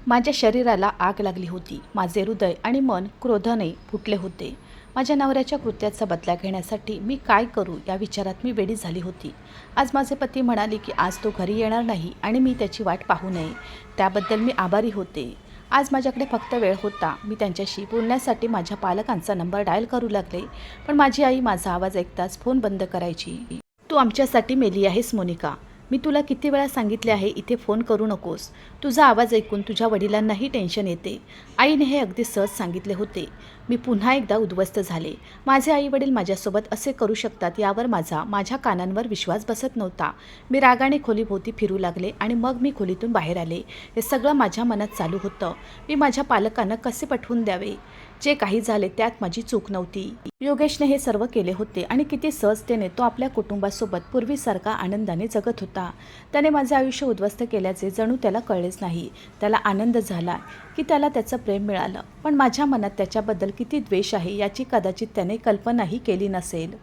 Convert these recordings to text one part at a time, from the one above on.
माझ्या शरीराला आग लागली होती. माझे हृदय आणि मन क्रोधाने फुटले होते. माझ्या नवऱ्याच्या कृत्याचा बदला घेण्यासाठी मी काय करू या विचारात मी वेडी झाली होती. आज माझे पती म्हणाले की आज तो घरी येणार नाही आणि मी त्याची वाट पाहू नये. त्याबद्दल मी आभारी होते. आज माझ्याकडे फक्त वेळ होता. मी त्यांच्याशी बोलण्यासाठी माझ्या पालकांचा नंबर डायल करू लागले, पण माझी आई माझा आवाज ऐकताच फोन बंद करायची. तू आमच्यासाठी मेली आहेस मोनिका. मी तुला किती वेळा सांगितले आहे इथे फोन करू नकोस. तुझा आवाज ऐकून तुझ्या वडिलांनाही टेन्शन येते. आईने हे अगदी सहज सांगितले होते. मी पुन्हा एकदा उद्ध्वस्त झाले. माझे आई वडील माझ्यासोबत असे करू शकतात यावर माझ्या कानांवर विश्वास बसत नव्हता. मी रागाने खोलीभोवती फिरू लागले आणि मग मी खोलीतून बाहेर आले. हे सगळं माझ्या मनात चालू होतं. मी माझ्या पालकांना कसे पटवून द्यावे. जे काही झाले त्यात माझी चूक नव्हती. योगेशने हे सर्व केले होते आणि किती सहजतेने तो आपल्या कुटुंबासोबत पूर्वीसारखा आनंदाने जगत होता. त्याने माझे आयुष्य उद्ध्वस्त केल्याचे जणू त्याला कळलेच नाही. त्याला आनंद झाला की त्याला त्याचं प्रेम मिळालं, पण माझ्या मनात त्याच्याबद्दल किती द्वेष आहे याची कदाचित त्याने कल्पनाही केली नसेल.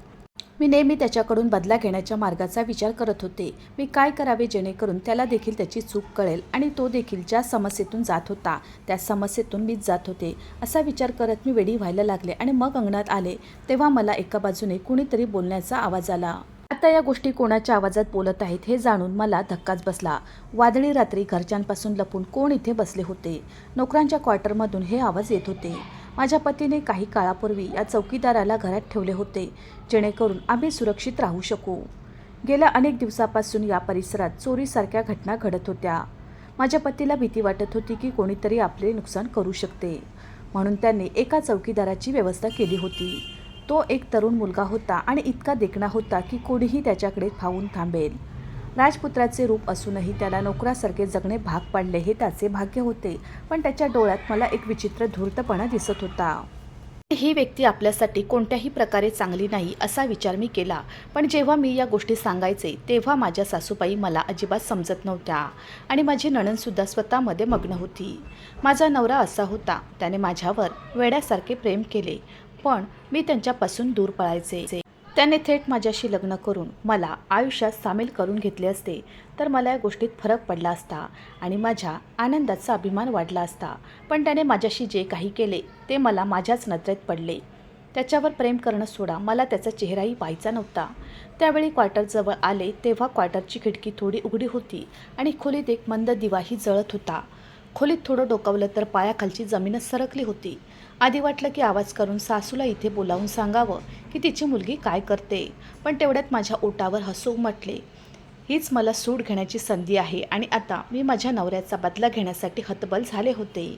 मी नेहमी त्याच्याकडून बदला घेण्याच्या मार्गाचा विचार करत होते. मी काय करावे जेणेकरून त्याला देखील त्याची चूक कळेल आणि तो देखील ज्या समस्येतून जात होता त्या समस्येतून मीच जात होते असा विचार करत मी वेडी व्हायला लागले. आणि मग अंगणात आले तेव्हा मला एका बाजूने कुणीतरी बोलण्याचा आवाज आला. आता या गोष्टी कोणाच्या आवाजात बोलत आहेत हे जाणून मला धक्काच बसला. वादळी रात्री घरच्यांपासून लपून कोण इथे बसले होते. नोकरांच्या क्वार्टरमधून हे आवाज येत होते. माझ्या पतीने काही काळापूर्वी या चौकीदाराला घरात ठेवले होते जेणेकरून आम्ही सुरक्षित राहू शकू. गेल्या अनेक दिवसापासून या परिसरात चोरीसारख्या घटना घडत होत्या. माझ्या पतीला भीती वाटत होती की कोणीतरी आपले नुकसान करू शकते, म्हणून त्यांनी एका चौकीदाराची व्यवस्था केली होती. तो एक तरुण मुलगा होता आणि इतका देखणा होता की कोणीही त्याच्याकडे पाहून थांबेल. राजपुत्राचे रूप असूनही त्याला नोकरासारखे जगणे भाग पाडले हे त्याचे भाग्य होते. पण त्याच्या डोळ्यात मला एक विचित्र धूर्तपणा दिसत होता. ही व्यक्ती आपल्यासाठी कोणत्याही प्रकारे चांगली नाही असा विचार मी केला. पण जेव्हा मी या गोष्टी सांगायचे तेव्हा माझ्या सासूबाई मला अजिबात समजत नव्हत्या आणि माझी नणंदसुद्धा स्वतःमध्ये मग्न होती. माझा नवरा असा होता, त्याने माझ्यावर वेड्यासारखे प्रेम केले, पण मी त्यांच्यापासून दूर पळायचे. त्याने थेट माझ्याशी लग्न करून मला आयुष्यात सामील करून घेतले असते तर मला या गोष्टीत फरक पडला असता आणि माझ्या आनंदाचा अभिमान वाढला असता. पण त्याने माझ्याशी जे काही केले ते मला माझ्याच नजरेत पडले. त्याच्यावर प्रेम करणं सोडा, मला त्याचा चेहराही पाहायचा नव्हता. त्यावेळी क्वार्टरजवळ आले तेव्हा क्वार्टरची खिडकी थोडी उघडी होती आणि खोलीत एक मंद दिवाही जळत होता. खोलीत थोडं डोकावलं तर पायाखालची जमीनच सरकली होती. आधी वाटलं की आवाज करून सासूला इथे बोलावून सांगावं की तिची मुलगी काय करते, पण तेवढ्यात माझ्या ओठावर हसू उमटले. हीच मला सूड घेण्याची संधी आहे आणि आता मी माझ्या नवऱ्याचा बदला घेण्यासाठी हतबल झाले होते.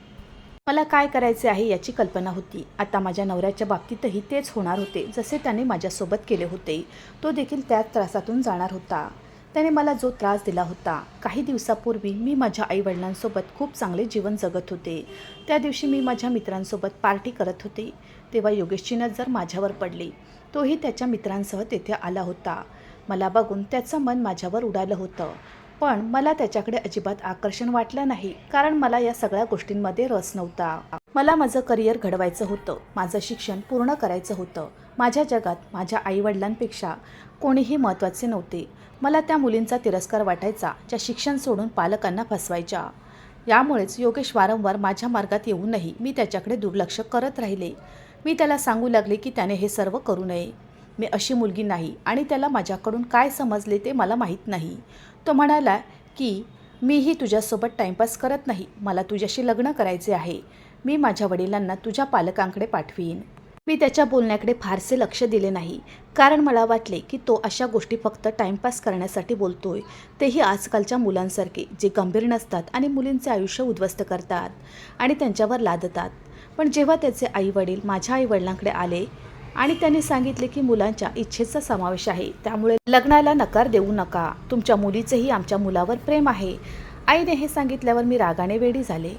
मला काय करायचे आहे याची कल्पना होती. आता माझ्या नवऱ्याच्या बाबतीतही तेच होणार होते. जसे त्याने माझ्यासोबत केले होते तो देखील त्याच त्रासातून जाणार होता. त्याने मला जो त्रास दिला होता. काही दिवसापूर्वी मी माझ्या आईवडिलांसोबत खूप चांगले जीवन जगत होते. त्या दिवशी मी माझ्या मित्रांसोबत पार्टी करत होते तेव्हा योगेशची नजर माझ्यावर पडली. तोही त्याच्या मित्रांसह तेथे आला होता. मला बघून त्याचं मन माझ्यावर उडालं होतं, पण मला त्याच्याकडे अजिबात आकर्षण वाटलं नाही, कारण मला या सगळ्या गोष्टींमध्ये रस नव्हता. मला माझं करिअर घडवायचं होतं, माझं शिक्षण पूर्ण करायचं होतं. माझ्या जगात माझ्या आईवडिलांपेक्षा कोणीही महत्त्वाचे नव्हते. मला त्या मुलींचा तिरस्कार वाटायचा ज्या शिक्षण सोडून पालकांना फसवायच्या. यामुळेच योगेश वारंवार माझ्या मार्गात येऊनही मी त्याच्याकडे दुर्लक्ष करत राहिले. मी त्याला सांगू लागले की त्याने हे सर्व करू नये. मी अशी मुलगी नाही आणि त्याला माझ्याकडून काय समजले ते मला माहीत नाही. तो म्हणाला की मीही तुझ्यासोबत टाईमपास करत नाही, मला तुझ्याशी लग्न करायचे आहे. मी माझ्या वडिलांना तुझ्या पालकांकडे पाठवीन. मी त्याच्या बोलण्याकडे फारसे लक्ष दिले नाही, कारण मला वाटले की तो अशा गोष्टी फक्त टाईमपास करण्यासाठी बोलतोय, तेही आजकालच्या मुलांसारखे जे गंभीर नसतात आणि मुलींचे आयुष्य उद्ध्वस्त करतात आणि त्यांच्यावर लादतात. पण जेव्हा त्याचे आईवडील माझ्या आईवडिलांकडे आले आणि त्यांनी सांगितले की मुलांच्या इच्छेचा समावेश आहे, त्यामुळे लग्नाला नकार देऊ नका, तुमच्या मुलीचेही आमच्या मुलावर प्रेम आहे. आईने हे सांगितल्यावर मी रागाने वेडी झाले.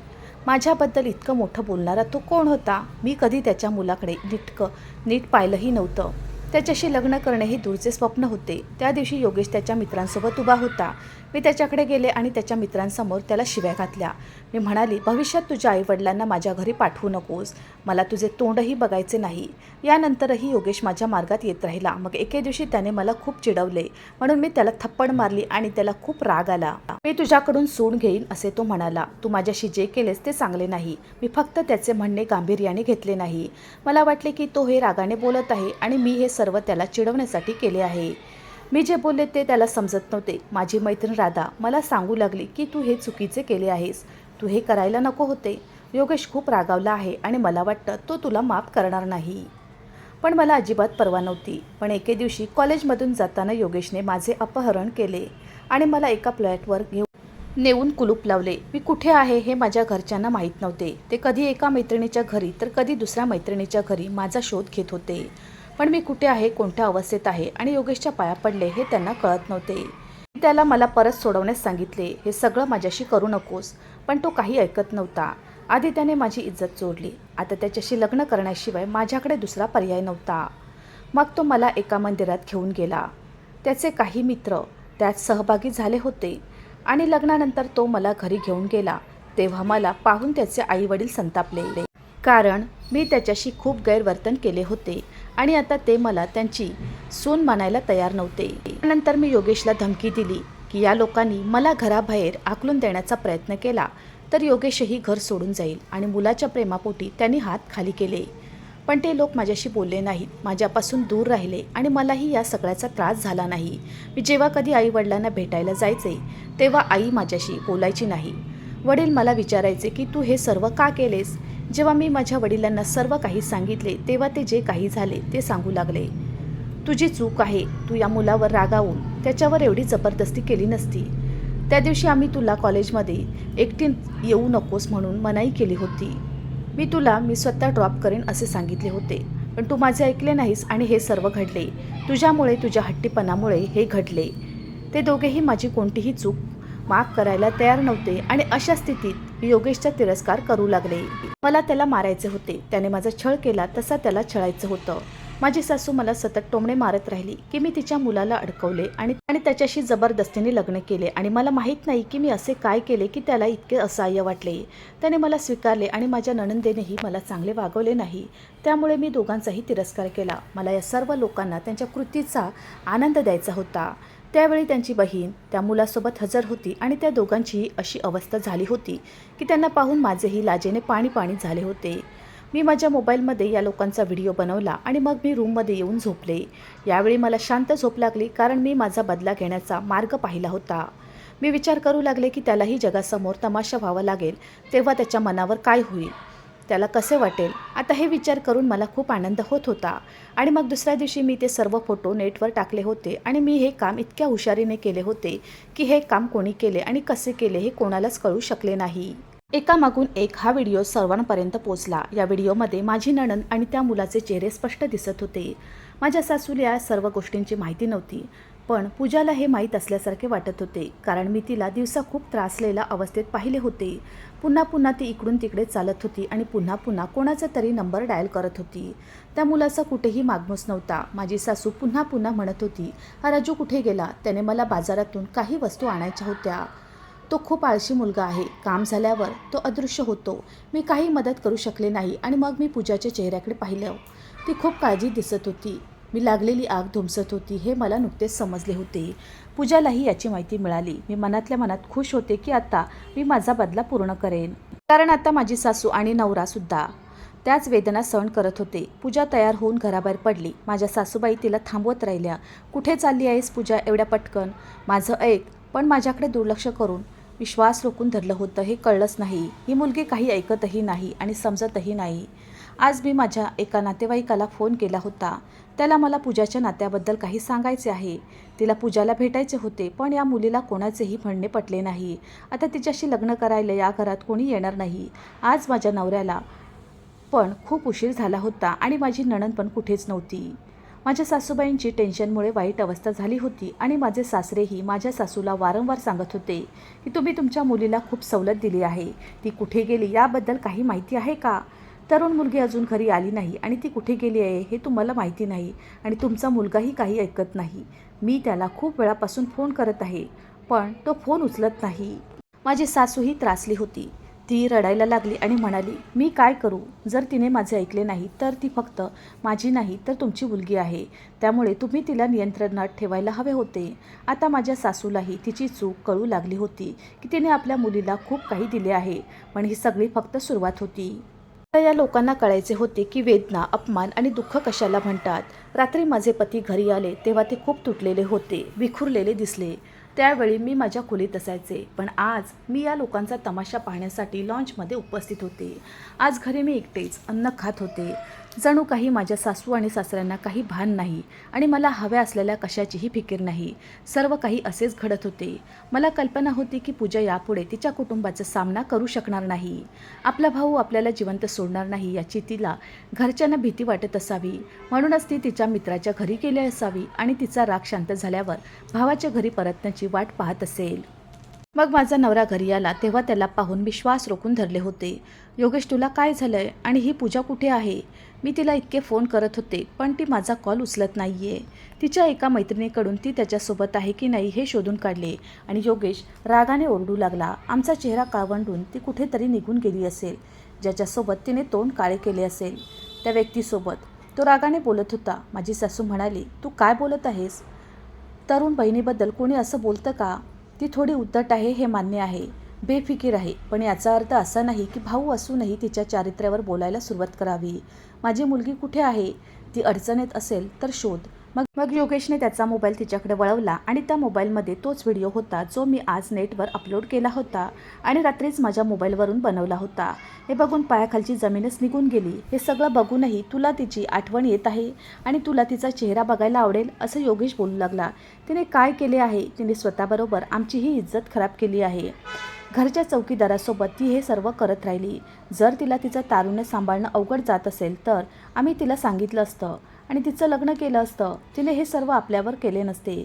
माझ्याबद्दल इतकं मोठं बोलणारा तो कोण होता. मी कधी त्याच्या मुलाकडे नीट पाहिलंही नव्हतं. त्याच्याशी लग्न करणे हे दूरचे स्वप्न होते. त्या दिवशी योगेश त्याच्या मित्रांसोबत उभा होता. मी त्याच्याकडे गेले आणि त्याच्या मित्रांसमोर त्याला शिव्या घातल्या. मी म्हणाली, भविष्यात तुझ्या आईवडिलांना माझ्या घरी पाठवू नकोस, मला तुझे तोंडही बघायचे नाही. यानंतरही योगेश माझ्या मार्गात येत राहिला. मग एके दिवशी त्याने मला खूप चिडवले, म्हणून मी त्याला थप्पड मारली आणि त्याला खूप राग आला. मी तुझ्याकडून सूड घेईन असे तो म्हणाला. तू माझ्याशी जे केलेस ते चांगले नाही. मी फक्त त्याचे म्हणणे गांभीर्याने घेतले नाही. मला वाटले की तो हे रागाने बोलत आहे आणि मी हे सर्व त्याला चिडवण्यासाठी केले आहे. मी जे बोलले ते त्याला समजत नव्हते. माझी मैत्रीण राधा मला सांगू लागली की तू हे चुकीचे केले आहेस, तू हे करायला नको होते. योगेश खूप रागावला आहे आणि मला वाटतं तो तुला माफ करणार नाही. पण मला अजिबात पर्वा नव्हती. पण एके दिवशी कॉलेजमधून जाताना योगेशने माझे अपहरण केले आणि मला एका फ्लॅटवर नेऊन कुलूप लावले. मी कुठे आहे हे माझ्या घरच्यांना माहीत नव्हते. ते कधी एका मैत्रिणीच्या घरी तर कधी दुसऱ्या मैत्रिणीच्या घरी माझा शोध घेत होते. पण मी कुठे आहे, कोणत्या अवस्थेत आहे आणि योगेशच्या पाया पडले हे त्यांना कळत नव्हते. मी त्याला मला परत सोडवण्यास सांगितले, हे सगळं माझ्याशी करू नकोस. पण तो काही ऐकत नव्हता. आधी त्याने माझी इज्जत चोरली. आता त्याच्याशी लग्न करण्याशिवाय माझ्याकडे दुसरा पर्याय नव्हता. मग तो मला एका मंदिरात घेऊन गेला. त्याचे काही मित्र त्यात सहभागी झाले होते आणि लग्नानंतर तो मला घरी घेऊन गेला. तेव्हा मला पाहून त्याचे आईवडील संतापले, कारण मी त्याच्याशी खूप गैरवर्तन केले होते आणि आता ते मला त्यांची सून मानायला तयार नव्हते. त्यानंतर मी योगेशला धमकी दिली की या लोकांनी मला घराबाहेर हाकलून देण्याचा प्रयत्न केला तर योगेशही घर सोडून जाईल आणि मुलाच्या प्रेमापोटी त्यांनी हात खाली केले. पण ते लोक माझ्याशी बोलले नाहीत, माझ्यापासून दूर राहिले आणि मलाही या सगळ्याचा त्रास झाला नाही. मी जेव्हा कधी आईवडिलांना भेटायला जायचे तेव्हा आई माझ्याशी बोलायची नाही. वडील मला विचारायचे की तू हे सर्व का केलेस. जेव्हा मी माझ्या वडिलांना सर्व काही सांगितले तेव्हा ते जे काही झाले ते सांगू लागले, तुझी चूक आहे, तू या मुलावर रागावून त्याच्यावर एवढी जबरदस्ती केली नसती. त्या दिवशी आम्ही तुला कॉलेजमध्ये एकटी येऊ नकोस म्हणून मनाई केली होती. मी स्वतः ड्रॉप करेन असे सांगितले होते, पण तू माझे ऐकले नाहीस आणि हे सर्व घडले. तुझ्यामुळे, तुझ्या हट्टीपणामुळे हे घडले. ते दोघेही माझी कोणतीही चूक माफ करायला तयार नव्हते आणि अशा स्थितीत योगेशचा तिरस्कार करू लागले. मला त्याला मारायचे होते. त्याने माझा छळ केला तसा त्याला छळायचं होतं. माझी सासू मला सतत टोमणे मारत राहिली की मी तिच्या मुलाला अडकवले आणि त्याच्याशी जबरदस्तीने लग्न केले आणि मला माहीत नाही की मी असे काय केले की त्याला इतके असहाय्य वाटले. त्याने मला स्वीकारले आणि माझ्या नणंदेनेही मला चांगले वागवले नाही. त्यामुळे मी दोघांचाही तिरस्कार केला. मला या सर्व लोकांना त्यांच्या कृतीचा आनंद द्यायचा होता. त्यावेळी त्यांची बहीण त्या मुलासोबत हजर होती आणि त्या दोघांचीही अशी अवस्था झाली होती की त्यांना पाहून माझेही लाजेने पाणी झाले होते. मी माझ्या मोबाईलमध्ये या लोकांचा व्हिडिओ बनवला आणि मग मी रूममध्ये येऊन झोपले. यावेळी मला शांत झोप लागली, कारण मी माझा बदला घेण्याचा मार्ग पाहिला होता. मी विचार करू लागले की त्यालाही जगासमोर तमाशा व्हावा लागेल तेव्हा त्याच्या मनावर काय होईल, त्याला कसे वाटेल. आता हे विचार करून मला खूप आनंद होत होता. आणि मग दुसऱ्या दिवशी मी ते सर्व फोटो नेटवर टाकले होते आणि मी हे काम इतक्या हुशारीने केले होते की हे काम कोणी केले आणि कसे केले हे कोणालाच कळू शकले नाही. एकामागून एक हा व्हिडिओ सर्वांपर्यंत पोचला. या व्हिडिओमध्ये माझी नणंद आणि त्या मुलाचे चेहरे स्पष्ट दिसत होते. माझ्या सासूला या सर्व गोष्टींची माहिती नव्हती, पण पूजाला हे माहीत असल्यासारखे वाटत होते, कारण मी तिला दिवसा खूप त्रासलेल्या अवस्थेत पाहिले होते. पुन्हा पुन्हा ती इकडून तिकडे चालत होती आणि पुन्हा पुन्हा कोणाचा तरी नंबर डायल करत होती. त्या मुलाचा कुठेही मागमूस नव्हता. माझी सासू पुन्हा पुन्हा म्हणत होती, हा राजू कुठे गेला, त्याने मला बाजारातून काही वस्तू आणायच्या होत्या. तो खूप आळशी मुलगा आहे, काम झाल्यावर तो अदृश्य होतो. मी काही मदत करू शकले नाही आणि मग मी पूजाच्या चेहऱ्याकडे पाहिलं. ती खूप काळजी दिसत होती. मी लागलेली आग धुमसत होती हे मला नुकतेच समजले होते. पूजालाही याची माहिती मिळाली. मी मनातल्या मनात खुश होते की आता मी माझा बदला पूर्ण करेन, कारण आता माझी सासू आणि नवरासुद्धा त्याच वेदना सहन करत होते. पूजा तयार होऊन घराबाहेर पडली. माझ्या सासूबाई तिला थांबवत राहिल्या. कुठे चालली आहेस पूजा एवढ्या पटकन, माझं ऐक. पण माझ्याकडे दुर्लक्ष करून मी श्वास रोखून धरलं होतं हे कळलंच नाही. ही मुलगी काही ऐकतही नाही आणि समजतही नाही. आज मी माझ्या एका नातेवाईकाला फोन केला होता. त्याला मला पूजाच्या नात्याबद्दल काही सांगायचे आहे. तिला पूजाला भेटायचे होते, पण या मुलीला कोणाचेही म्हणणे पटले नाही. आता तिच्याशी लग्न करायला या घरात कोणी येणार नाही. आज माझ्या नवऱ्याला पण खूप उशीर झाला होता आणि माझी नणंद पण कुठेच नव्हती. माझ्या सासूबाईंची टेन्शनमुळे वाईट अवस्था झाली होती आणि माझे सासरेही माझ्या सासूला वारंवार सांगत होते की तुम्ही तुमच्या मुलीला खूप सवलत दिली आहे. ती कुठे गेली याबद्दल काही माहिती आहे का? तरुण मुलगी अजून घरी आली नाही आणि ती कुठे गेली आहे हे तुम्हाला माहिती नाही आणि तुमचा मुलगाही काही ऐकत नाही. मी त्याला खूप वेळापासून फोन करत आहे, पण तो फोन उचलत नाही. माझी सासूही त्रासली होती. ती रडायला लागली आणि म्हणाली, मी काय करू? जर तिने माझे ऐकले नाही तर ती फक्त माझी नाही तर तुमची मुलगी आहे. त्यामुळे तुम्ही तिला नियंत्रणात ठेवायला हवे होते. आता माझ्या सासूलाही तिची चूक कळू लागली होती की तिने आपल्या मुलीला खूप काही दिले आहे. पण ही सगळी फक्त सुरुवात होती. आता या लोकांना कळायचे होते की वेदना, अपमान आणि दुःख कशाला म्हणतात. रात्री माझे पती घरी आले तेव्हा ते खूप तुटलेले होते, विखुरलेले दिसले. त्यावेळी मी माझ्या खोलीत असायचे. पण आज मी या लोकांचा तमाशा पाहण्यासाठी लॉन्चमध्ये उपस्थित होते. आज घरी मी एकटेच अन्न खात होते. जणू काही माझ्या सासू आणि सासऱ्यांना काही भान नाही आणि मला हव्या असलेल्या कशाचीही फिकीर नाही. सर्व काही असेच घडत होते. मला कल्पना होती की पूजा यापुढे तिच्या कुटुंबाचा सामना करू शकणार नाही. आपला भाऊ आपल्याला जिवंत सोडणार नाही याची तिला घरच्यांना भीती वाटत असावी. म्हणूनच ती तिच्या मित्राच्या घरी गेली असावी आणि तिचा राग शांत झाल्यावर भावाच्या घरी परतण्याची वाट पाहत असेल. मग माझा नवरा घरी आला तेव्हा त्याला पाहून मी श्वास रोखून धरले होते. योगेश, तुला काय झालंय आणि ही पूजा कुठे आहे? मी तिला इतके फोन करत होते पण ती माझा कॉल उचलत नाहीये. तिच्या एका मैत्रिणीकडून ती त्याच्यासोबत आहे की नाही हे शोधून काढले आणि योगेश रागाने ओरडू लागला. आमचा चेहरा काळवंडून ती कुठेतरी निघून गेली असेल. ज्याच्यासोबत तिने तोंड काळे केले असेल त्या व्यक्तीसोबत तो रागाने बोलत होता. माझी सासू म्हणाली, तू काय बोलत आहेस? तरुण बहिणीबद्दल कोणी असं बोलतं का? ती थोडी उद्धट आहे हे मान्य आहे, बेफिकीर आहे, पण याचा अर्थ असा नाही की भाऊ असूनही तिच्या चारित्र्यावर बोलायला सुरुवात करावी. माझी मुलगी कुठे आहे? ती अडचणीत असेल तर शोध. मग योगेशने त्याचा मोबाईल तिच्याकडे वळवला आणि त्या मोबाईलमध्ये तोच व्हिडिओ होता जो मी आज नेटवर अपलोड केला होता आणि रात्रीच माझ्या मोबाईलवरून बनवला होता. हे बघून पायाखालची जमीनच निघून गेली. हे सगळं बघूनही तुला तिची आठवण येत आहे आणि तुला तिचा चेहरा बघायला आवडेल असं योगेश बोलू लागला. तिने काय केले आहे? तिने स्वतःबरोबर आमचीही इज्जत खराब केली आहे. घरच्या चौकीदारासोबत ती हे सर्व करत राहिली. जर तिला तिचं तारुण्य सांभाळणं अवघड जात असेल तर आम्ही तिला सांगितलं असतं आणि तिचं लग्न केलं असतं. तिने हे सर्व आपल्यावर केले नसते.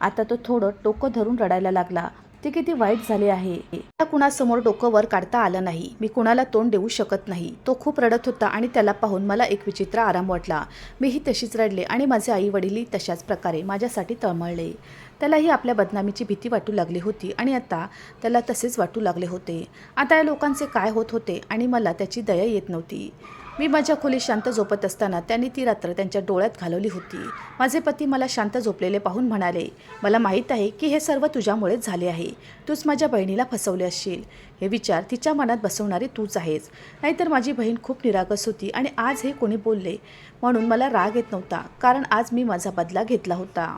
आता तो थोडं डोकं धरून रडायला लागला. ते किती वाईट झाले आहे. मला कुणासमोर डोकं वर काढता आलं नाही. मी कुणाला तोंड देऊ शकत नाही. तो खूप रडत होता आणि त्याला पाहून मला एक विचित्र आराम वाटला. मीही तशीच रडले आणि माझे आई वडीलही तशाच प्रकारे माझ्यासाठी तळमळले. त्यालाही आपल्या बदनामीची भीती वाटू लागली होती आणि आता त्याला तसेच वाटू लागले होते. आता या लोकांचे काय होत होते आणि मला त्याची दया येत नव्हती. मी माझ्या खोलीत शांत झोपत असताना त्यांनी ती रात्र त्यांच्या डोळ्यात घालवली होती. माझे पती मला शांत झोपलेले पाहून म्हणाले, मला माहीत आहे की हे सर्व तुझ्यामुळेच झाले आहे. तूच माझ्या बहिणीला फसवले असशील. हे विचार तिच्या मनात बसवणारी तूच आहेस. नाहीतर माझी बहीण खूप निरागस होती आणि आज हे कोणी बोलले म्हणून मला राग येत नव्हता, कारण आज मी माझा बदला घेतला होता.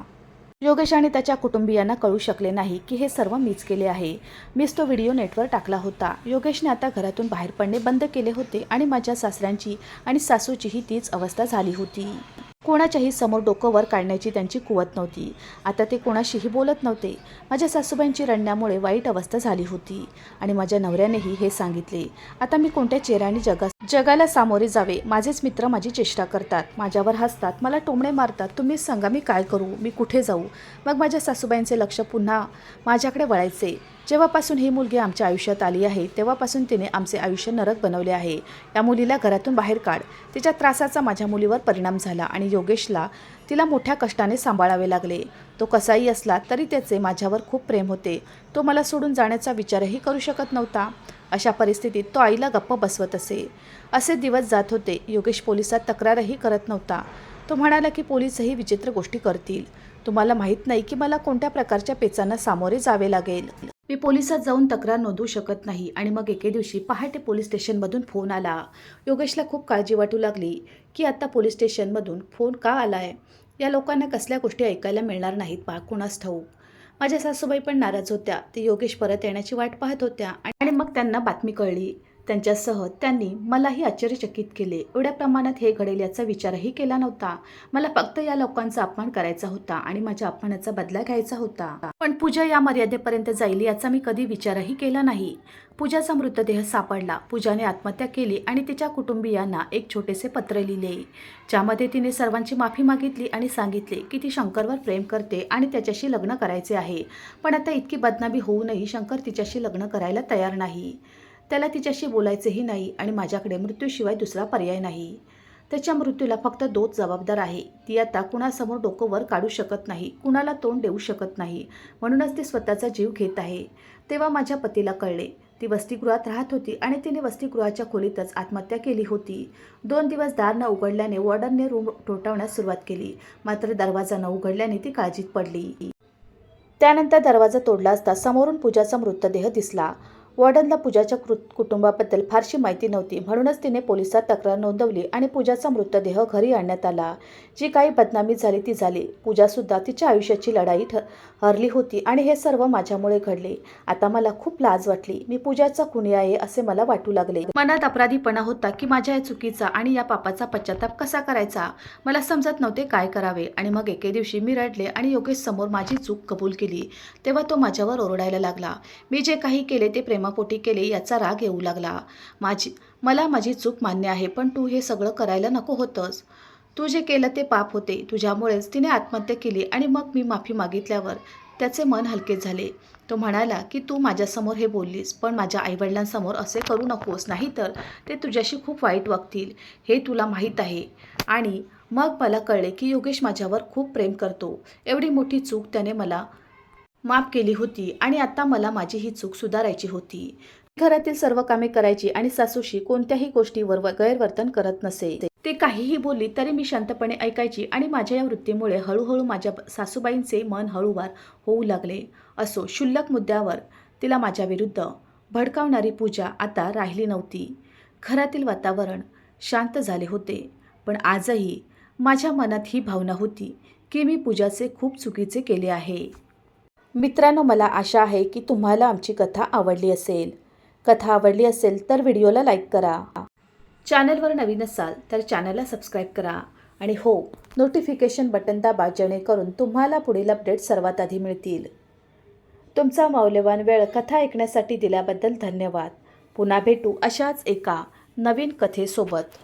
योगेश आणि त्याच्या कुटुंबियांना कळू शकले नाही की हे सर्व मीच केले आहे. मीच तो व्हिडिओ नेटवर टाकला होता. योगेशने आता घरातून बाहेर पडणे बंद केले होते आणि माझ्या सासऱ्यांची आणि सासूचीही तीच अवस्था झाली होती. कोणाच्याही समोर डोकं वर काढण्याची त्यांची कुवत नव्हती. आता ते कोणाशीही बोलत नव्हते. माझ्या सासूबाईंची रडण्यामुळे वाईट अवस्था झाली होती आणि माझ्या नवऱ्यानेही हे सांगितले. आता मी कोणत्या चेहऱ्याने जगाला सामोरे जावे? माझेच मित्र माझी चेष्टा करतात, माझ्यावर हसतात, मला टोमणे मारतात. तुम्हीच सांगा मी काय करू? मी कुठे जाऊ? मग माझ्या सासूबाईंचे लक्ष पुन्हा माझ्याकडे वळायचे. जेव्हापासून ही मुलगी आमच्या आयुष्यात आली आहे तेव्हापासून तिने आमचे आयुष्य नरक बनवले आहे. या मुलीला घरातून बाहेर काढ. तिच्या त्रासाचा माझ्या मुलीवर परिणाम झाला आणि योगेशला तिला मोठ्या कष्टाने सांभाळावे लागले. तो कसाही असला तरी त्याचे माझ्यावर खूप प्रेम होते. तो मला सोडून जाण्याचा विचारही करू शकत नव्हता. अशा परिस्थितीत तो आईला गप्प बसवत असे दिवस जात होते. योगेश पोलिसात तक्रारही करत नव्हता. तो म्हणाला की पोलीसही विचित्र गोष्टी करतील. तुम्हाला माहीत नाही की मला कोणत्या प्रकारच्या पेचांना सामोरे जावे लागेल. मी पोलिसात जाऊन तक्रार नोंदवू शकत नाही. आणि मग एके दिवशी पहाटे पोलीस स्टेशनमधून फोन आला. योगेशला खूप काळजी वाटू लागली की आता पोलीस स्टेशनमधून फोन का आलाय? या लोकांना कसल्या गोष्टी ऐकायला मिळणार नाहीत बा, कुणास ठाऊक. माझ्या सासूबाई पण नाराज होत्या. ते योगेश परत येण्याची वाट पाहत होत्या आणि मग त्यांना बातमी कळली. त्यांच्यासह त्यांनी मलाही आश्चर्यचकित केले. एवढ्या प्रमाणात हे घडेल याचा विचारही केला नव्हता. मला फक्त या लोकांचा अपमान करायचा होता आणि माझ्या अपमानाचा बदला घ्यायचा होता. पण पूजा या मर्यादेपर्यंत जाईल याचा मी कधी विचारही केला नाही. पूजाचा मृतदेह सापडला. पूजाने आत्महत्या केली आणि तिच्या कुटुंबियांना एक छोटेसे पत्र लिहिले, ज्यामध्ये तिने सर्वांची माफी मागितली आणि सांगितले की ती शंकरवर प्रेम करते आणि त्याच्याशी लग्न करायचे आहे. पण आता इतकी बदनामी होऊनही शंकर तिच्याशी लग्न करायला तयार नाही. त्याला तिच्याशी बोलायचेही नाही आणि माझ्याकडे मृत्यूशिवाय दुसरा पर्याय नाही. त्याच्या मृत्यूला फक्त दोष जबाबदार आहे. ती आता कुणासमोर डोकं वर काढू शकत नाही, कुणाला तोंड देऊ शकत नाही, म्हणूनच ती स्वतःचा जीव घेत आहे. तेव्हा माझ्या पतीला कळले. ती वसतिगृहात राहत होती आणि तिने वसतिगृहाच्या खोलीतच आत्महत्या केली होती. 2 दिवस दार न उघडल्याने वॉर्डनने रूम ठोठावण्यास सुरुवात केली. मात्र दरवाजा न उघडल्याने ती काळजीत पडली. त्यानंतर दरवाजा तोडला असता समोरून पूजाचा मृतदेह दिसला. वॉर्डनला पूजाच्या कुटुंबाबद्दल फारशी माहिती नव्हती, म्हणूनच तिने पोलिसात तक्रार नोंदवली आणि पूजाचा मृतदेह घरी आणण्यात आला. जी काही बदनामी झाली ती झाली. पूजासुद्धा तिच्या आयुष्याची लढाई हरली होती आणि हे सर्व माझ्यामुळे घडले. आता मला खूप लाज वाटली. मी पूजाचा खुनी आहे असे मला वाटू लागले. मनात अपराधीपणा होता की माझ्या या चुकीचा आणि या पापाचा पश्चाताप कसा करायचा. मला समजत नव्हते काय करावे. आणि मग एके दिवशी मी रडले आणि योगेश समोर माझी चूक कबूल केली. तेव्हा तो माझ्यावर ओरडायला लागला. मी जे काही केले ते प्रेमापोटी केले याचा राग येऊ लागला. मला माझी चूक मान्य आहे, पण तू हे सगळं करायला नको होतंस. तू जे केलं ते पाप होते. तुझ्यामुळेच तिने आत्महत्या केली. आणि मग मी माफी मागितल्यावर त्याचे मन हलके झाले. तो म्हणाला की तू माझ्यासमोर हे बोललीस, पण माझ्या आईवडिलांसमोर असे करू नकोस, नाहीतर ते तुझ्याशी खूप वाईट वागतील. हे तुला माहीत आहे. आणि मग मला कळले की योगेश माझ्यावर खूप प्रेम करतो. एवढी मोठी चूक त्याने मला माफ केली होती आणि आता मला माझी ही चूक सुधारायची होती. घरातील सर्व कामे करायची आणि सासूशी कोणत्याही गोष्टीवर गैरवर्तन करत नसे. ते काहीही बोलली तरी मी शांतपणे ऐकायची आणि माझ्या या वृत्तीमुळे हळूहळू माझ्या सासूबाईंचे मन हळूवार होऊ लागले. असो, क्षुल्लक मुद्द्यावर तिला माझ्या विरुद्ध भडकावणारी पूजा आता राहिली नव्हती. घरातील वातावरण शांत झाले होते, पण आजही माझ्या मनात ही भावना होती की मी पूजाचे खूप चुकीचे केले आहे. मित्रांनो, मला आशा आहे की तुम्हाला आमची कथा आवडली असेल. कथा आवडली असेल तर व्हिडिओला लाईक करा. चॅनलवर नवीन असाल तर चॅनलला सबस्क्राईब करा. आणि हो, नोटिफिकेशन बटन दाबा जेणेकरून तुम्हाला पुढील अपडेट सर्वात आधी मिळतील. तुमचा मौल्यवान वेळ कथा ऐकण्यासाठी दिल्याबद्दल धन्यवाद. पुन्हा भेटू अशाच एका नवीन कथेसोबत.